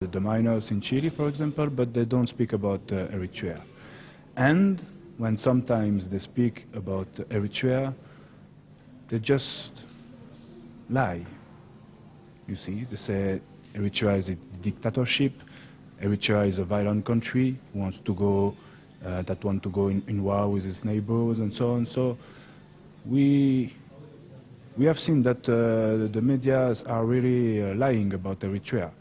the miners in Chile, for example, but they don't speak about Eritrea. And when sometimes they speak about Eritrea, they just lie. You see, they say Eritrea is a dictatorship, Eritrea is a violent country, wants to go, that want to go in war with its neighbors and so on. So we have seen that the media are really lying about Eritrea.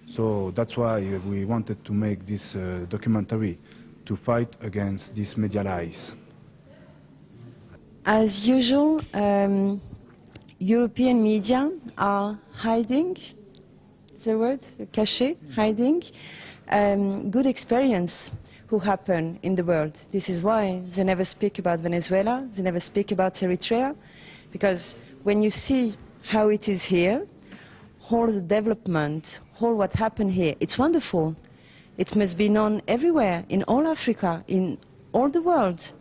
So that's why we wanted to make this documentary, to fight against these media lies. As usual, European media are hiding, the word, caché, hiding, good experience who happen in the world. This is why they never speak about Venezuela, they never speak about Eritrea, because when you see how it is here, all the development, all what happened here, it's wonderful. It must be known everywhere, in all Africa, in all the world.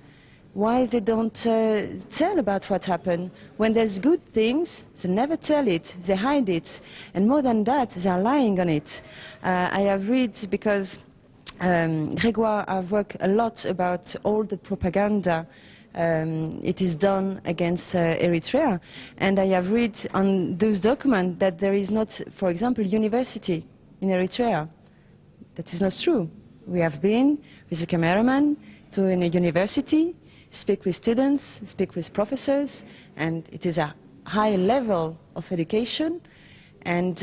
Why they don't tell about what happened? When there's good things, they never tell it, they hide it. And more than that, they are lying on it. I have read, because Grégoire, I've worked a lot about all the propaganda it is done against Eritrea. And I have read on those documents that there is not, for example, university in Eritrea. That is not true. We have been with a cameraman to a university, speak with students, speak with professors, and it is a high level of education. And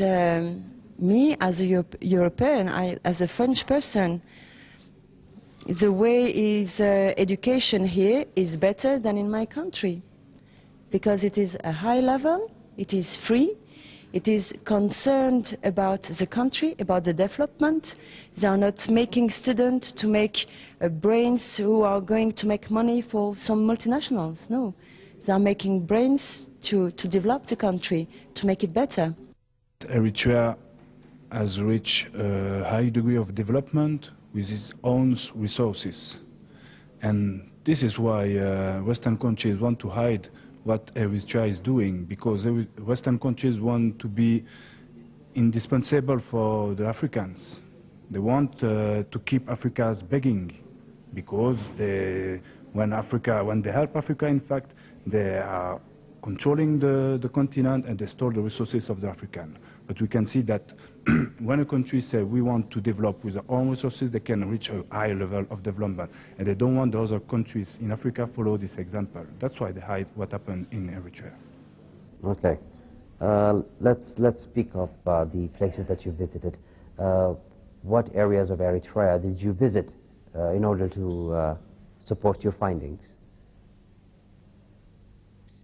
me, as a European, as a French person, the way is education here is better than in my country, because it is a high level, it is free, it is concerned about the country, about the development. They are not making students to make brains who are going to make money for some multinationals. No, they are making brains to develop the country, to make it better. Eritrea has reached a high degree of development with its own resources. And this is why Western countries want to hide what Eritrea is doing, because Western countries want to be indispensable for the Africans. They want to keep Africa's begging, because when they help Africa, in fact, they are controlling the continent and they store the resources of the African. But we can see that when a country says we want to develop with their own resources, they can reach a high level of development. And they don't want the other countries in Africa follow this example. That's why they hide what happened in Eritrea. Okay. Let's speak of the places that you visited. What areas of Eritrea did you visit in order to support your findings?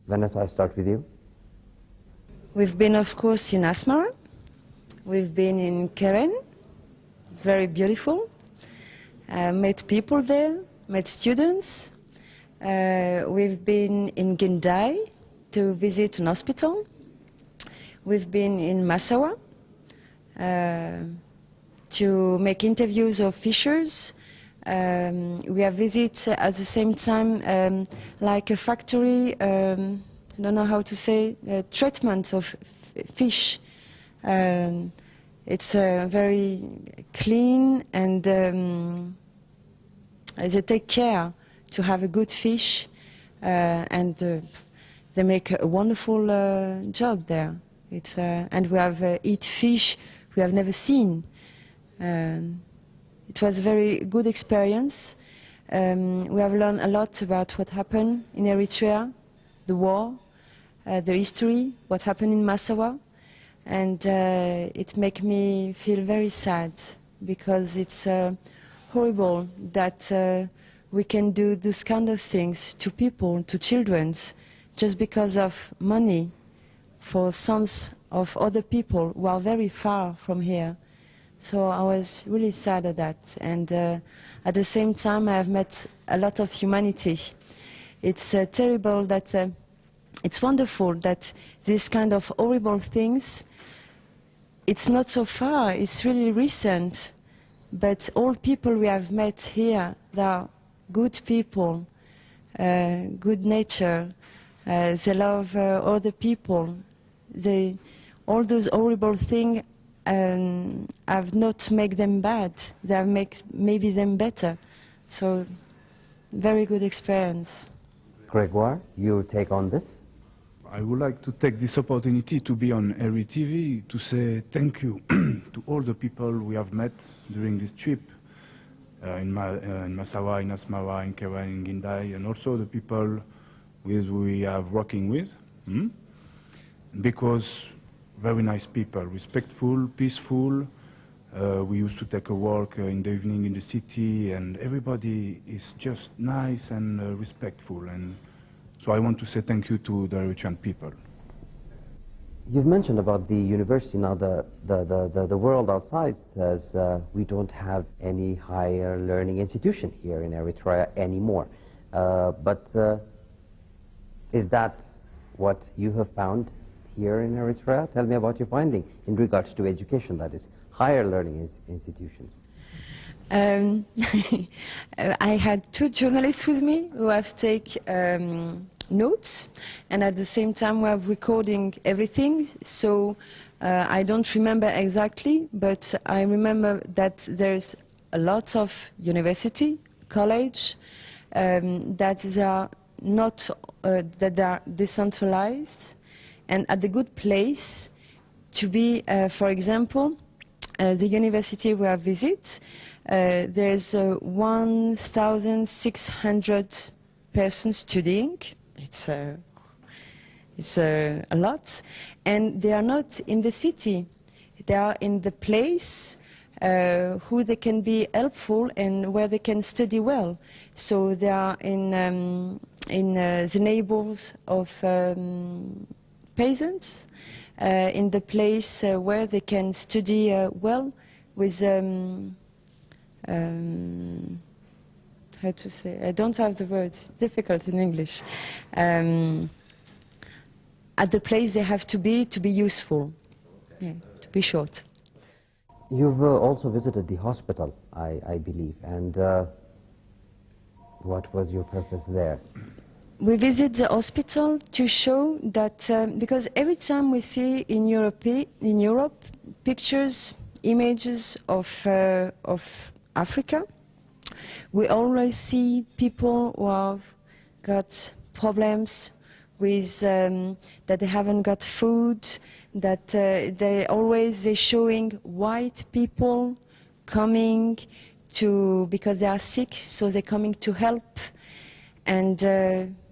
Vanessa, I start with you. We've been, of course, in Asmara. We've been in Keren. It's very beautiful. Met people there, met students. We've been in Gindai to visit an hospital. We've been in Massawa to make interviews of fishers. We have visited at the same time like a factory, I don't know how to say, treatment of fish. It's very clean, and they take care to have a good fish, and they make a wonderful job there. And we have eat fish we have never seen. It was a very good experience. We have learned a lot about what happened in Eritrea, the war, the history, what happened in Massawa. And it makes me feel very sad, because it's horrible that we can do those kind of things to people, to children, just because of money, for sons of other people who are very far from here. So I was really sad at that. And at the same time, I have met a lot of humanity. It's terrible that, it's wonderful that this kind of horrible things, it's not so far, it's really recent. But all people we have met here, they are good people, good nature. They love other people. All those horrible things have not make them bad. They have make maybe them better. So, very good experience. Grégoire, your take on this? I would like to take this opportunity to be on Eri TV to say thank you to all the people we have met during this trip in Massawa, in Asmara, in Kera, in Gindai, and also the people we have working with. Because very nice people, respectful, peaceful. We used to take a walk in the evening in the city, and everybody is just nice and respectful. And so I want to say thank you to the Eritrean people. You've mentioned about the university. Now the world outside says we don't have any higher learning institution here in Eritrea anymore. But is that what you have found here in Eritrea? Tell me about your finding in regards to education, that is, higher learning institutions. I had two journalists with me who have taken notes, and at the same time we have recording everything. So I don't remember exactly, but I remember that there's a lot of university, college, that are not that are decentralized and at the good place to be. For example, the university we have visited. There's 1,600 persons studying. It's a lot, and they are not in the city. They are in the place who they can be helpful and where they can study well. So they are in the neighbors of peasants, in the place where they can study well with. How to say? I don't have the words. It's difficult in English. At the place they have to be useful. Yeah, to be short. You've also visited the hospital, I believe, and what was your purpose there? We visit the hospital to show that because every time we see in Europe pictures, images of Africa, we always see people who have got problems with that they haven't got food, that they're showing white people coming to because they are sick, so they're coming to help. And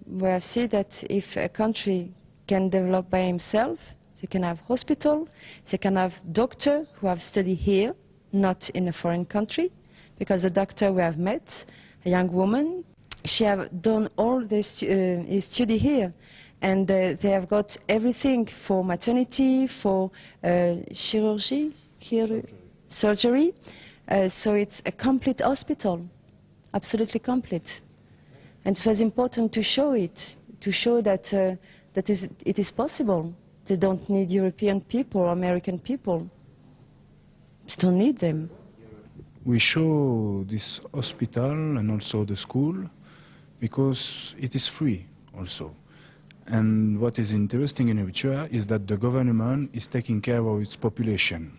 we have seen that if a country can develop by himself, they can have hospital, they can have doctor who have studied here, not in a foreign country. Because the doctor we have met, a young woman, she have done all his study here, and they have got everything for maternity, for surgery. So it's a complete hospital, absolutely complete. And it was important to show it, to show that it is possible. They don't need European people or American people. Just don't need them. We show this hospital and also the school because it is free also. And what is interesting in Eritrea is that the government is taking care of its population.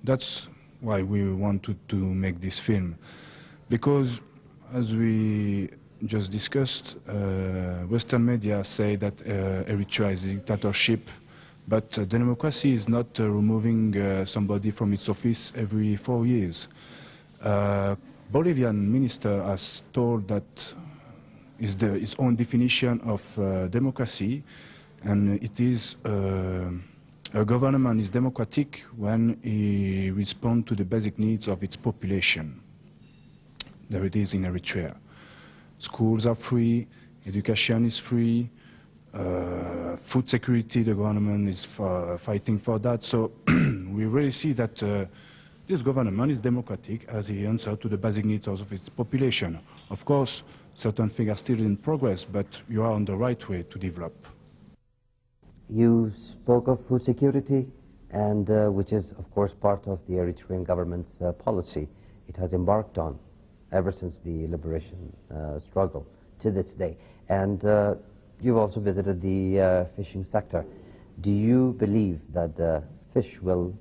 That's why we wanted to make this film. Because as we just discussed, Western media say that Eritrea is a dictatorship, but democracy is not removing somebody from its office every 4 years. Bolivian minister has told that is his own definition of democracy, and it is a government is democratic when it responds to the basic needs of its population. There it is in Eritrea. Schools are free, education is free, food security, the government is fighting for that. So we really see that this government is democratic as it answers to the basic needs of its population. Of course, certain things are still in progress, but you are on the right way to develop. You spoke of food security, and which is, of course, part of the Eritrean government's policy it has embarked on ever since the liberation struggle to this day. And you've also visited the fishing sector. Do you believe that fish will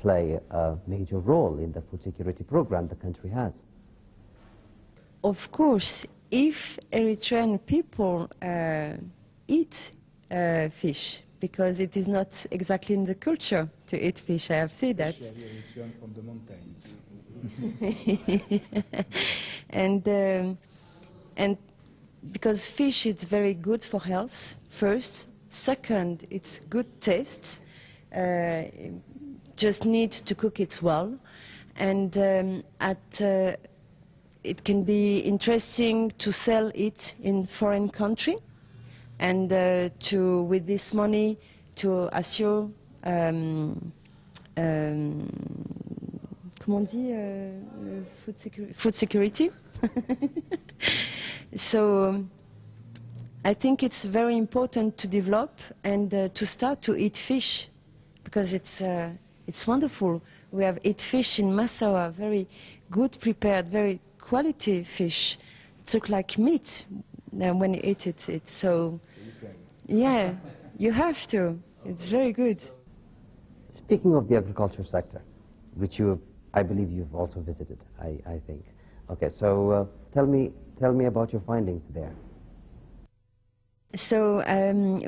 play a major role in the food security program the country has. Of course, if Eritrean people eat fish, because it is not exactly in the culture to eat fish, I have said that. Eritrean from the mountains. and because fish is very good for health, first. Second, it's good taste. Just need to cook it well. And it can be interesting to sell it in foreign country and with this money to assure comment on dit, food security. So I think it's very important to develop and to start to eat fish, because it's wonderful. We have eat fish in Massawa, very good prepared, very quality fish. It looks like meat when you eat it. It's so, yeah, you have to. It's very good. Speaking of the agriculture sector, which I believe you've also visited, I think. Okay, so tell me about your findings there. So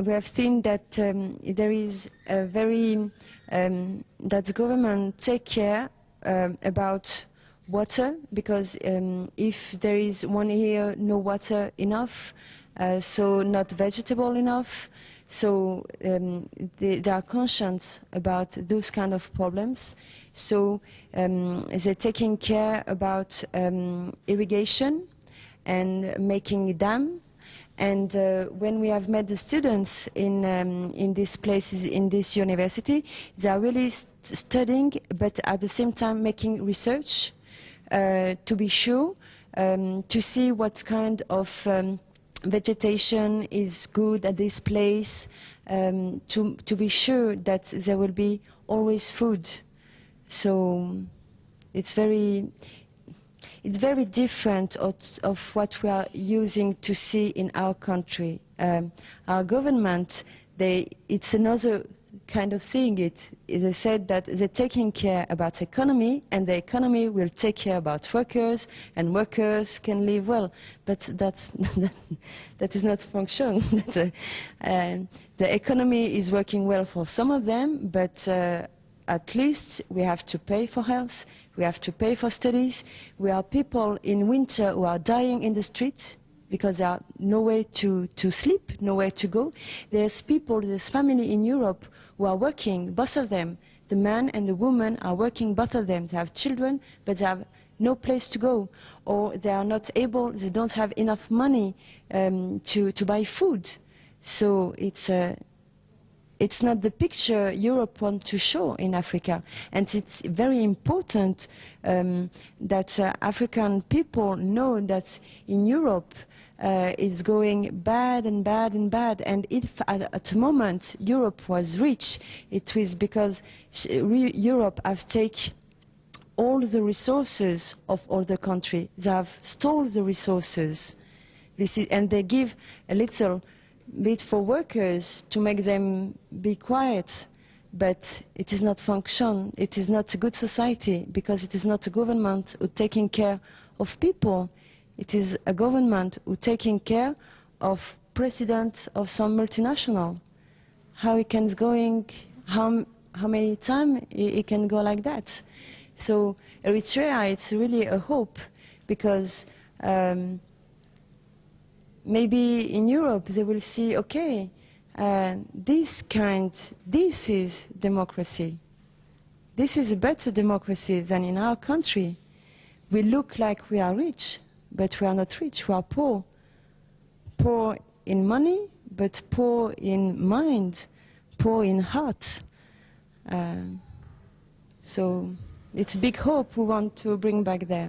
we have seen that there is a very that the government take care about water, because if there is 1 year no water enough, so not vegetable enough, so they are conscious about those kind of problems. So they're taking care about irrigation and making a dam. And when we have met the students in these places, in this university, they are really studying, but at the same time making research to be sure, to see what kind of vegetation is good at this place, to be sure that there will be always food. So it's very different of what we are using to see in our country. Our government, it's another kind of thing. They said that they're taking care about economy, and the economy will take care about workers, and workers can live well. But that is not function. The economy is working well for some of them, but at least we have to pay for health, we have to pay for studies. We are people in winter who are dying in the streets because there are nowhere to sleep, nowhere to go. There's family in Europe who are working, both of them. The man and the woman are working, both of them. They have children, but they have no place to go, or they are not able, they don't have enough money to buy food. So it's not the picture Europe wants to show in Africa. And it's very important that African people know that in Europe it's going bad and bad and bad. And if at the moment Europe was rich, it was because Europe has taken all the resources of all the country. They have stolen the resources. And they give a little bit for workers to make them be quiet, but it is not function. It is not a good society, because it is not a government who taking care of people. It is a government who taking care of president of some multinational. How it can going, how many times it can go like that. So Eritrea, it's really a hope, because maybe in Europe they will see, okay, this is democracy. This is a better democracy than in our country. We look like we are rich, but we are not rich, we are poor. Poor in money, but poor in mind, poor in heart. So it's a big hope we want to bring back there.